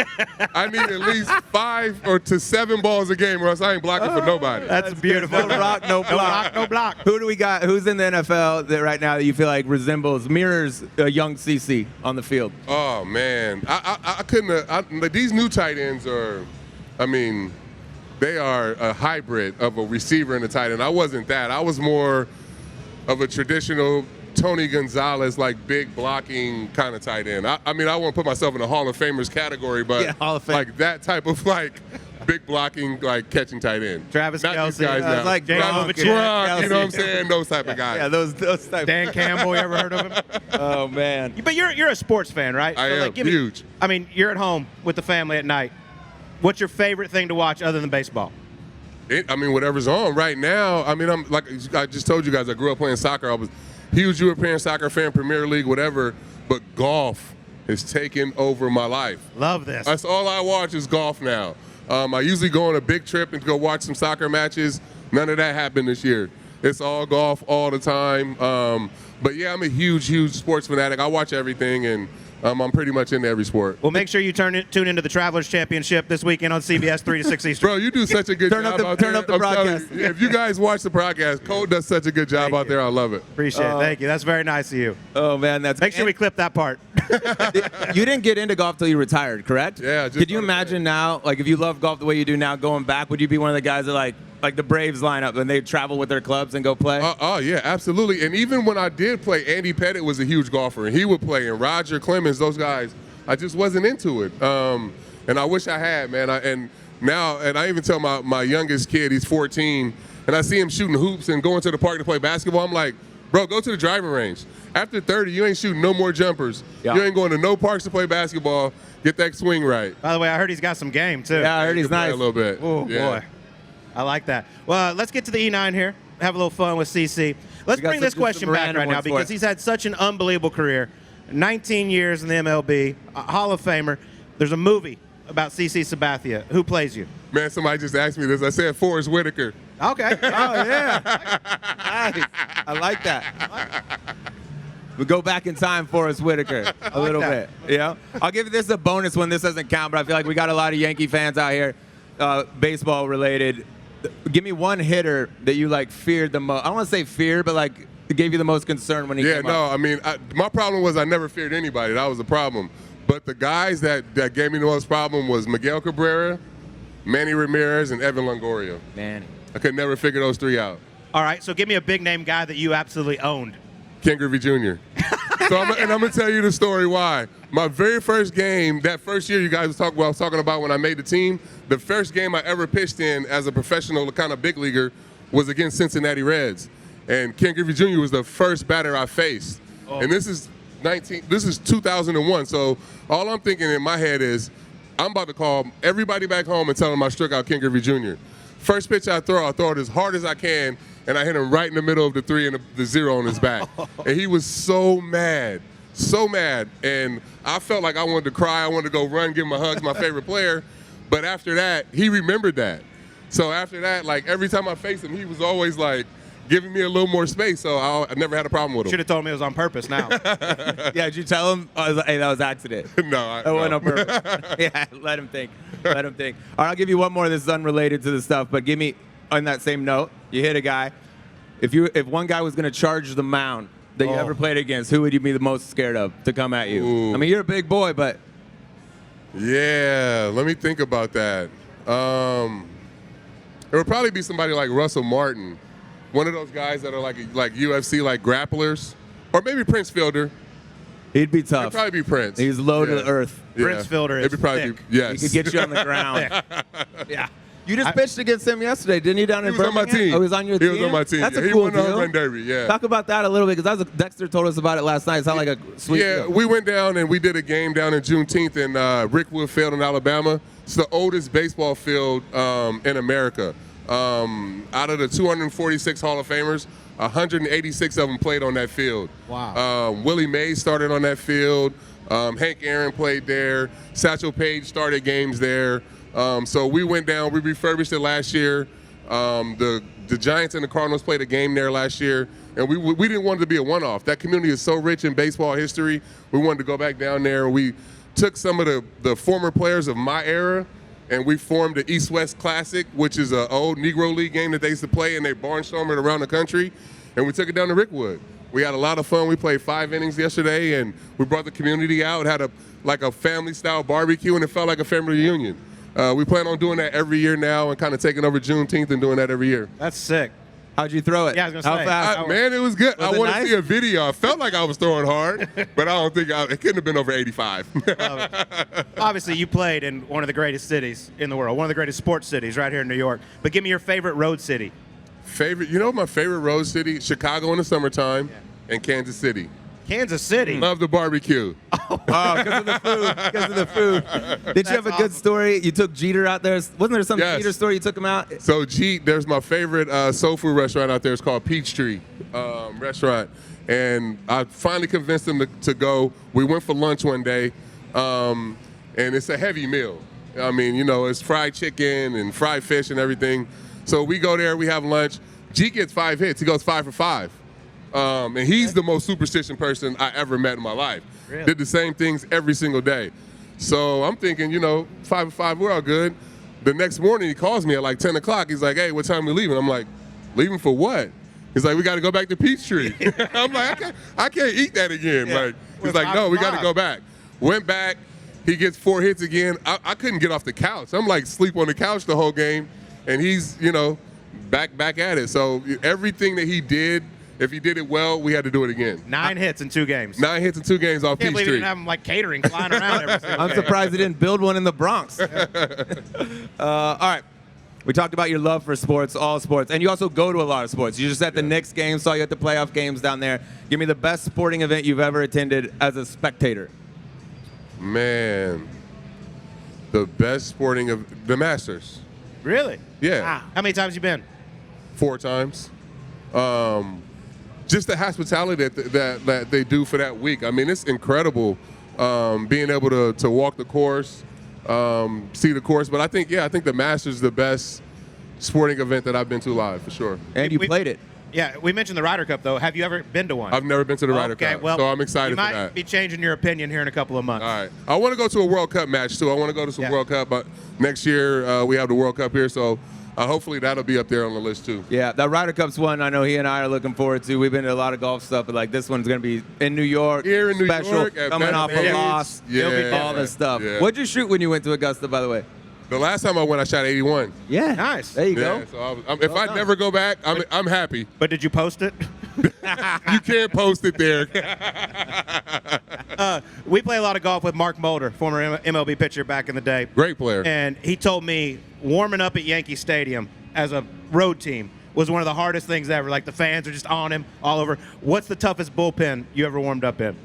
I need at least 5 to 7 balls a game, or else I ain't blocking for nobody. That's beautiful. No rock, no block. No rock, no block. Who do we got? Who's in the NFL that right now that you feel like mirrors a young CC on the field? Oh man, I couldn't. These new tight ends are, I mean, they are a hybrid of a receiver and a tight end. I wasn't that. I was more of a traditional Tony Gonzalez, like big blocking kind of tight end. I mean, I won't put myself in the Hall of Famers category, but Yeah, Hall of Fame. like that type of like big blocking, like catching tight end. Travis Not Kelce. these guys Yeah, now. it's like James Gronk, Gronk, You know what I'm saying? Those type of guys. Yeah, those type. Dan Campbell, you ever heard of him? Oh man. But you're a sports fan, right? I am, give me- huge. I mean, you're at home with the family at night. What's your favorite thing to watch other than baseball? I mean, whatever's on right now. I mean, I'm like I just told you guys, I grew up playing soccer. I was a huge European soccer fan, Premier League, whatever. But golf has taken over my life. Love this. That's all I watch is golf now. I usually go on a big trip and go watch some soccer matches. None of that happened this year. It's all golf all the time. But yeah, I'm a huge sports fanatic. I watch everything, and I'm pretty much into every sport. Well, make sure you tune into the Travelers Championship this weekend on CBS 3 to 6 Eastern. Bro, you do such a good job out there. Turn up the I'm telling broadcast. you, if you guys watch the broadcast, Colt does such a good job Thank out there. I love it. Appreciate it. Thank you. That's very nice of you. Oh man, that's Make sure we clip that part. You didn't get into golf till you retired, correct? Yeah. Just Could you imagine now, like if you love golf the way you do now, going back, would you be one of the guys that like the Braves lineup and they travel with their clubs and go play? Oh yeah, absolutely. And even when I did play, Andy Pettit was a huge golfer, and he would play. And Roger Clemens, those guys, I just wasn't into it. And I wish I had, man. And I even tell my youngest kid, he's 14, and I see him shooting hoops and going to the park to play basketball. I'm like, bro, go to the driving range. After 30, you ain't shooting no more jumpers. Yeah. You ain't going to no parks to play basketball. Get that swing right. By the way, I heard he's got some game, too. Yeah, I heard he's You can play nice. a little bit. Oh, Yeah. boy. I like that. Well, let's get to the E9 here. Have a little fun with CC. Let's We got bring this just question some back random right now ones for because you. he's had such an unbelievable career. 19 years in the MLB, a Hall of Famer. There's a movie about CC Sabathia. Who plays you? Man, somebody just asked me this. I said Forrest Whitaker. Okay. Oh yeah, nice. I like that. We go back in time, Forrest Whitaker, a little that. bit. Yeah, I'll give this a bonus when this doesn't count, but I feel like we got a lot of Yankee fans out here, baseball related. Give me one hitter that you like feared the most. I don't want to say fear, but like it gave you the most concern when he Yeah, came no, up. I mean, my problem was I never feared anybody. That was the problem. But the guys that gave me the most problem was Miguel Cabrera, Manny Ramirez, and Evan Longoria. Man, I could never figure those three out. All right, so give me a big name guy that you absolutely owned. Ken Griffey Jr. And I'm going to tell you the story why. My very first game, that first year you guys I was talking about when I made the team, the first game I ever pitched in as a professional kind of big leaguer was against Cincinnati Reds. And Ken Griffey Jr. was the first batter I faced. Oh. And this is 2001. So all I'm thinking in my head is I'm about to call everybody back home and tell them I struck out Ken Griffey Jr. First pitch I throw it as hard as I can, and I hit him right in the middle of the 3 and the 0 on his back. And he was so mad. And I felt like I wanted to cry. I wanted to go run, give him a hug, my favorite player. But after that, he remembered that. So after that, like every time I faced him, he was always like giving me a little more space. So I never had a problem with him. Should have told me it was on purpose now. yeah, did you tell him? I was like, hey, that was accident. No, That wasn't on purpose. Yeah, let him think. Let him think. All right, I'll give you one more. This is unrelated to the stuff, but give me on that same note. You hit a guy. If one guy was going to charge the mound that you ever played against, who would you be the most scared of to come at you? Ooh. I mean, you're a big boy, but Yeah, let me think about that. It would probably be somebody like Russell Martin, one of those guys that are like UFC like grapplers, or maybe Prince Fielder. he'd be It'd tough. probably be Prince. He's low to Yeah. the earth. Yeah. Prince Fielder is It'd probably thick. be, yes. He could get you on the ground. Yeah. You just pitched against him yesterday, didn't you, down in He was on my Birmingham? team. Oh, he was on your team? He was on my team. That's Yeah, a he cool won the deal. home run derby, yeah. Talk about that a little bit, because Dexter told us about it last night. It sounded like a sweet Yeah, deal. we went down and we did a game down in Juneteenth in Rickwood Field in Alabama. It's the oldest baseball field in America. Out of the 246 Hall of Famers, 186 of them played on that field. Wow. Willie Mays started on that field. Hank Aaron played there. Satchel Paige started games there. So we went down. We refurbished it last year. The Giants and the Cardinals played a game there last year, and we didn't want it to be a one-off. That community is so rich in baseball history. We wanted to go back down there. We took some of the former players of my era, and we formed the East-West Classic, which is an old Negro League game that they used to play, and they barnstormed it around the country, and we took it down to Rickwood. We had a lot of fun. We played 5 innings yesterday, and we brought the community out, had a family-style barbecue, and it felt like a family reunion. We plan on doing that every year now and kind of taking over Juneteenth and doing that every year. That's sick. How'd you throw it? Yeah, I was gonna How say. fast? Man, it was good. Was I it want to nice? see a video. I felt like I was throwing hard, but I don't think it couldn't have been over 85. Obviously, you played in one of the greatest cities in the world, one of the greatest sports cities right here in New York. But give me your favorite road city. My favorite road city? Chicago in the summertime and Kansas City. Kansas City. Love the barbecue. Oh, because of the food. Because of the food. Did you have a good awesome. story? You took Jeter out there. Wasn't there some Yes. Jeter story you took him out? So there's my favorite soul food restaurant out there. It's called Peachtree Restaurant. And I finally convinced him to go. We went for lunch one day, and it's a heavy meal. I mean, it's fried chicken and fried fish and everything. So we go there, we have lunch. G gets 5 hits. He goes 5 for 5. And he's the most superstition person I ever met in my life. Really? Did the same things every single day. So I'm thinking, 5 and 5, we're all good. The next morning he calls me at like 10 o'clock. He's like, hey, what time are we leaving? I'm like, leaving for what? He's like, we got to go back to Peachtree. I'm like, I can't eat that again. Yeah. Like, he's like, no, we got to go back. Went back. He gets 4 hits again. I couldn't get off the couch. I'm like sleep on the couch the whole game, and he's back at it. So everything that he did, if he did it well, we had to do it again. 9 hits in 2 games. 9 hits in 2 games off Can't believe you Peachtree. didn't have him like catering flying around every single I'm game. surprised they didn't build one in the Bronx. All right. We talked about your love for sports, all sports, and you also go to a lot of sports. You just at the Knicks game, saw you at the playoff games down there. Give me the best sporting event you've ever attended as a spectator. Man, the best sporting of the Masters. Really? Yeah. Wow. How many times you been? 4 times. Just the hospitality that they do for that week. I mean, it's incredible being able to walk the course, see the course. But I think the Masters is the best sporting event that I've been to live, for sure. And you played it. Yeah, we mentioned the Ryder Cup, though. Have you ever been to one? I've never been to the Ryder Okay, Cup, well, so I'm excited you for might that. be changing your opinion here in a couple of months. All right. I want to go to a World Cup match, too. I want to go to some Yeah. World Cup. But next year, we have the World Cup here, so hopefully that'll be up there on the list, too. Yeah, that Ryder Cup's one I know he and I are looking forward to. We've been to a lot of golf stuff, but like this one's going to be in New York. Here in New special, York, at coming off a Bethpage. loss. Yeah. All this stuff. Yeah. What'd you shoot when you went to Augusta, by the way? The last time I went, I shot 81. Yeah. Nice. There you Yeah, go. so if I done. never go back, I'm happy. But did you post it? You can't post it there. We play a lot of golf with Mark Mulder, former MLB pitcher back in the day. Great player. And he told me warming up at Yankee Stadium as a road team was one of the hardest things ever. Like the fans are just on him all over. What's the toughest bullpen you ever warmed up in?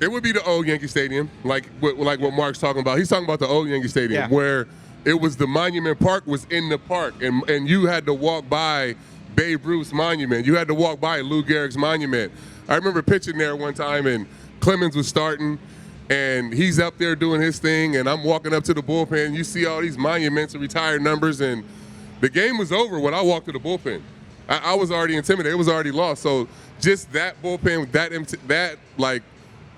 It would be the old Yankee Stadium, like what Mark's talking about. He's talking about the old Yankee Stadium, Yeah. where it was the Monument Park was in the park, and you had to walk by Babe Ruth's monument. You had to walk by Lou Gehrig's monument. I remember pitching there one time, and Clemens was starting, and he's up there doing his thing, and I'm walking up to the bullpen, and you see all these monuments and retired numbers, and the game was over when I walked to the bullpen. I was already intimidated. It was already lost. So just that bullpen, that like,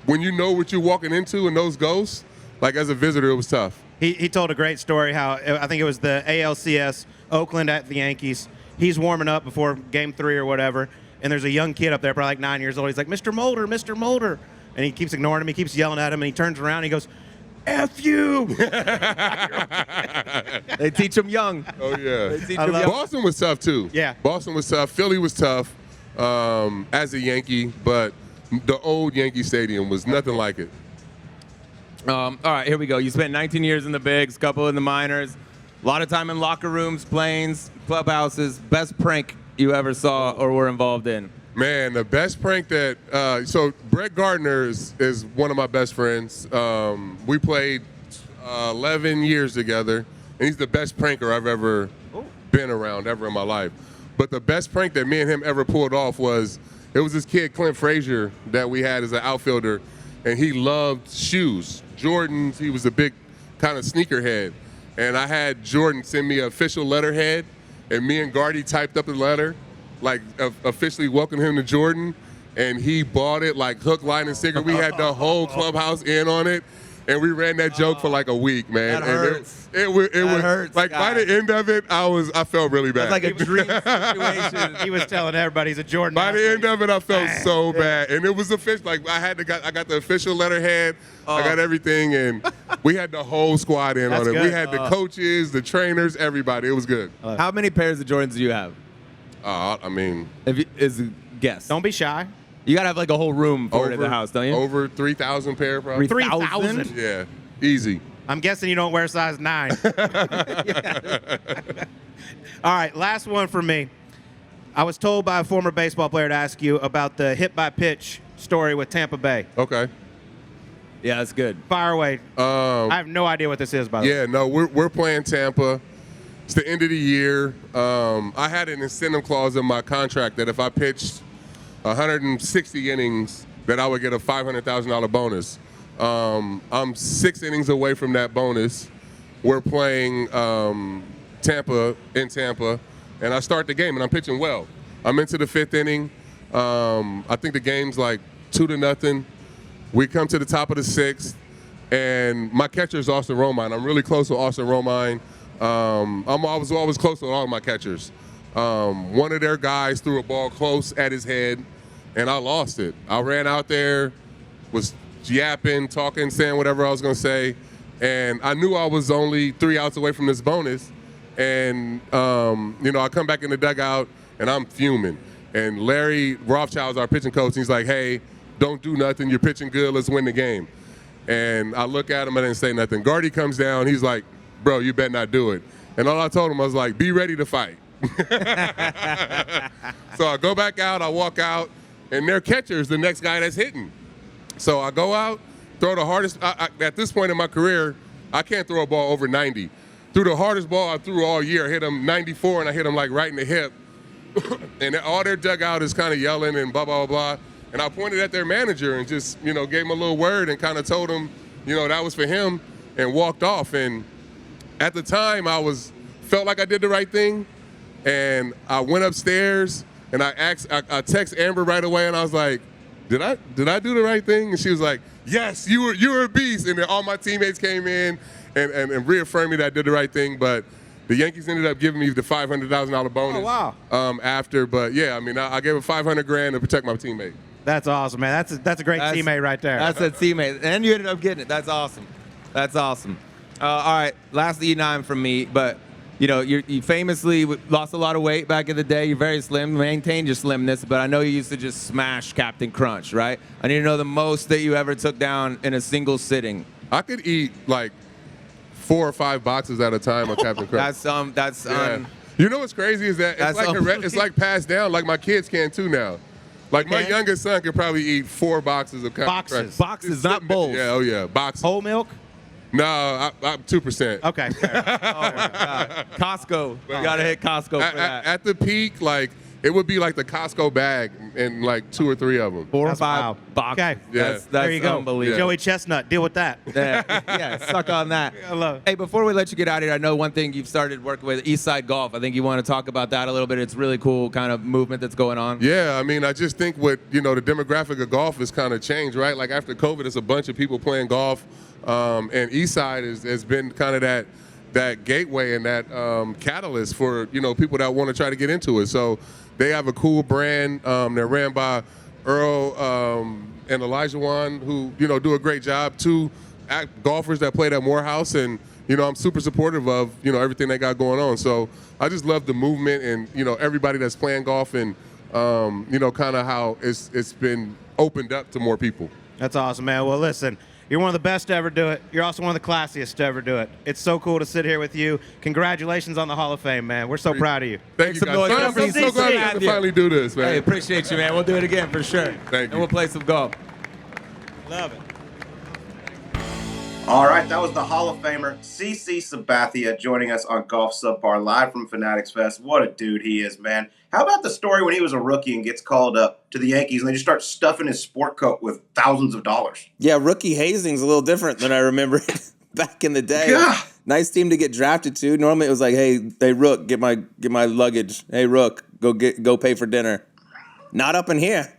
when you know what you're walking into and those ghosts, like as a visitor, it was tough. He told a great story how I think it was the ALCS, Oakland at the Yankees. He's warming up before game 3 or whatever, and there's a young kid up there, probably like 9 years old. He's like, Mr. Mulder, Mr. Mulder. And he keeps ignoring him. He keeps yelling at him, and he turns around and he goes, F you. They teach them young. Oh, yeah. They teach I them love- young. Boston was tough, too. Yeah. Boston was tough. Philly was tough as a Yankee, but the old Yankee Stadium was nothing like it. All right, here we go. You spent 19 years in the bigs, couple in the minors, a lot of time in locker rooms, planes, clubhouses. Best prank you ever saw or were involved in? Man, the best prank that so Brett Gardner is one of my best friends. We played 11 years together, and he's the best pranker I've ever been around ever in my life. But the best prank that me and him ever pulled off was this kid Clint Frazier that we had as an outfielder, and he loved shoes, Jordans. He was a big kind of sneakerhead, and I had Jordan send me an official letterhead, and me and Gardy typed up the letter, like officially welcoming him to Jordan, and he bought it like hook, line, and sinker. We had the whole clubhouse in on it, and we ran that joke for like a week, man. That and hurts. It was hurts, like guy. by the end of it, I felt really bad. It's like a dream situation. He was telling everybody he's a Jordan. By the athlete. end of it, I felt so bad, and it was official. Like I got the official letterhead, I got everything, and we had the whole squad in That's on it. We good. had the coaches, the trainers, everybody. It was good. How many pairs of Jordans do you have? I mean, Is a guess. Don't be shy. You gotta have like a whole room for it in the house, don't you? Over 3,000 pair, probably. 3,000? Yeah, easy. I'm guessing you don't wear size 9. All right, last one for me. I was told by a former baseball player to ask you about the hit by pitch story with Tampa Bay. Okay. Yeah, that's good. Fire away. I have no idea what this is, by the way. Yeah, no, we're playing Tampa. It's the end of the year. I had an incentive clause in my contract that if I pitched 160 innings, that I would get a $500,000 bonus. I'm 6 innings away from that bonus. We're playing Tampa in Tampa, and I start the game, and I'm pitching well. I'm into the 5th inning. I think the game's like 2-0. We come to the top of the 6th, and my catcher is Austin Romine. I'm really close with Austin Romine. I was always close with all of my catchers. One of their guys threw a ball close at his head, and I lost it. I ran out there, was yapping, talking, saying whatever I was going to say, and I knew I was only 3 outs away from this bonus. And, I come back in the dugout, and I'm fuming. And Larry Rothschild's our pitching coach, and he's like, hey, don't do nothing. You're pitching good. Let's win the game. And I look at him. I didn't say nothing. Gardy comes down. He's like, bro, you better not do it. And all I told him, I was like, be ready to fight. So I go back out. I walk out, and their catcher is the next guy that's hitting. So I go out, throw the hardest. At this point in my career, I can't throw a ball over 90. Threw the hardest ball I threw all year. I hit him 94, and I hit him like right in the hip. And all their dugout is kind of yelling and blah, blah, blah, blah. And I pointed at their manager and just, gave him a little word and kind of told him, that was for him, and walked off. And at the time, felt like I did the right thing. And I went upstairs and I text Amber right away, and I was like, did I do the right thing? And she was like, yes, you were a beast. And then all my teammates came in and reaffirmed me that I did the right thing. But the Yankees ended up giving me the $500,000 bonus. Oh, wow. After, but yeah, I gave a $500,000 to protect my teammate. That's awesome, man. That's a great teammate right there. That's a teammate, and you ended up getting it. That's awesome. That's awesome. All right, last E9 from me, but you famously lost a lot of weight back in the day. You're very slim, maintained your slimness, but I know you used to just smash Captain Crunch, right? I need to know the most that you ever took down in a single sitting. I could eat like 4 or 5 boxes at a time of Captain Crunch. That's You know what's crazy is that it's like passed down. Like my kids can too now. Like my youngest son could probably eat 4 boxes of Captain Crunch. Boxes, not bowls. Yeah, oh yeah, boxes. Whole milk? No, I'm 2%. Okay. Oh my God. Costco. You gotta hit Costco for that. At the peak, like it would be like the Costco bag and like 2 or 3 of them. 4 or That's 5 wild. boxes. Okay. Yeah. That's There you go. unbelievable. Joey Chestnut, deal with that. Yeah, suck on that. I love it. Hey, before we let you get out of here, I know one thing you've started working with, Eastside Golf. I think you want to talk about that a little bit. It's really cool kind of movement that's going on. Yeah, I just think what, the demographic of golf has kind of changed, right? Like after COVID, it's a bunch of people playing golf. And Eastside has been kind of that gateway and that catalyst for, people that want to try to get into it. So they have a cool brand. They're ran by Earl and Elijah Wan, who, do a great job. 2 golfers that played at Morehouse, and, I'm super supportive of, everything they got going on. So I just love the movement and, everybody that's playing golf and, kind of how it's been opened up to more people. That's awesome, man. Well, listen, you're one of the best to ever do it. You're also one of the classiest to ever do it. It's so cool to sit here with you. Congratulations on the Hall of Fame, man. We're so proud of you. Thank you, some noise guys. for I'm so glad we got to finally do this, man. Hey, appreciate you, man. We'll do it again for sure. Thank you. And we'll play some golf. Love it. All right, that was the Hall of Famer CC Sabathia joining us on Golf Subpar live from Fanatics Fest. What a dude he is, man. How about the story when he was a rookie and gets called up to the Yankees and they just start stuffing his sport coat with thousands of dollars? Yeah, rookie hazing's a little different than I remember back in the day. Yeah. Nice team to get drafted to. Normally it was like, hey Rook, get my luggage. Hey Rook, go pay for dinner. Not up in here.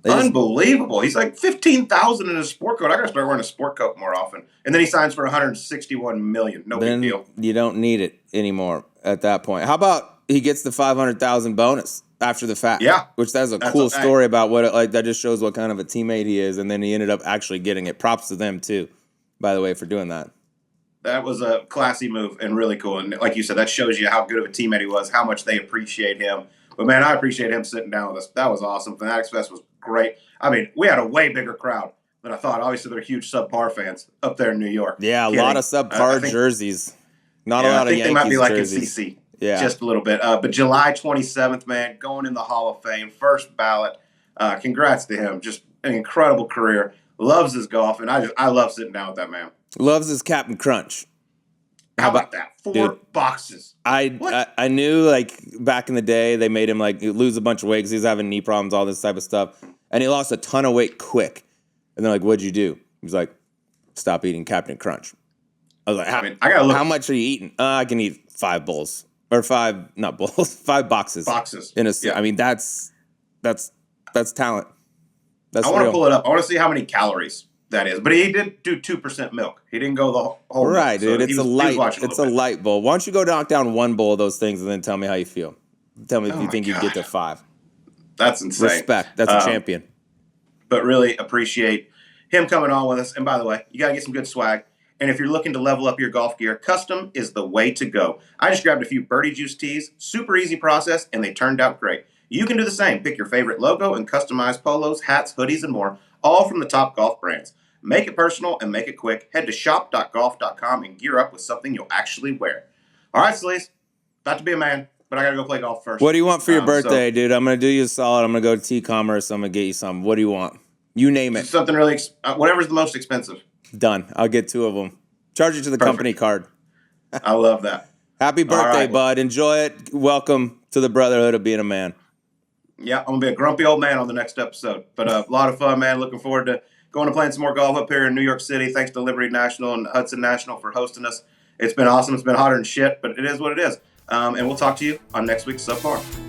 Unbelievable. He's like $15,000 in a sport coat. I gotta start wearing a sport coat more often. And then he signs for $161 million. No big deal. You don't need it anymore at that point. How about he gets the $500,000 bonus after the fact? Yeah. Which that's a cool story about that just shows what kind of a teammate he is, and then he ended up actually getting it. Props to them too, by the way, for doing that. That was a classy move and really cool. And like you said, that shows you how good of a teammate he was, how much they appreciate him. But man, I appreciate him sitting down with us. That was awesome. Fanatics Fest was great. We had a way bigger crowd than I thought. Obviously, they're huge Subpar fans up there in New York. Yeah, a lot of Subpar jerseys. Not a lot of Yankees jerseys. They might be like in CC. Yeah. Just a little bit. But July 27th, man, going in the Hall of Fame, first ballot. Congrats to him. Just an incredible career. Loves his golf, and I love sitting down with that man. Loves his Captain Crunch. How about that? 4 boxes. I knew, like, back in the day, they made him, like, lose a bunch of weight because he was having knee problems, all this type of stuff. And he lost a ton of weight quick. And they're like, what'd you do? He was like, stop eating Captain Crunch. I was like, how much are you eating? I can eat 5 bowls. Or 5, not bowls, 5 boxes. Boxes. In a, yeah. That's That's talent. That's I want to real. pull it up. I want to see how many calories that is. But he did do 2% milk. He didn't go the whole Right, milk. dude. So It's a light bowl. Why don't you go knock down one bowl of those things and then tell me how you feel? Tell me if you think you get to 5. That's insane. Respect. That's a champion. But really appreciate him coming on with us. And by the way, you got to get some good swag. And if you're looking to level up your golf gear, custom is the way to go. I just grabbed a few Birdie Juice tees. Super easy process, and they turned out great. You can do the same. Pick your favorite logo and customize polos, hats, hoodies, and more, all from the top golf brands. Make it personal and make it quick. Head to shop.golf.com and gear up with something you'll actually wear. All right, Sleaze. About to be a man, but I got to go play golf first. What do you want for your birthday, dude? I'm going to do you a solid. I'm going to go to T-Commerce. I'm going to get you something. What do you want? You name it. Something really, whatever's the most expensive. Done. I'll get 2 of them. Charge it to the company card. I love that. Happy birthday, right. bud. Enjoy it. Welcome to the brotherhood of being a man. Yeah, I'm going to be a grumpy old man on the next episode. But a lot of fun, man. Looking forward to going to playing some more golf up here in New York City. Thanks to Liberty National and Hudson National for hosting us. It's been awesome. It's been hotter than shit, but it is what it is. And we'll talk to you on next week's Subpar.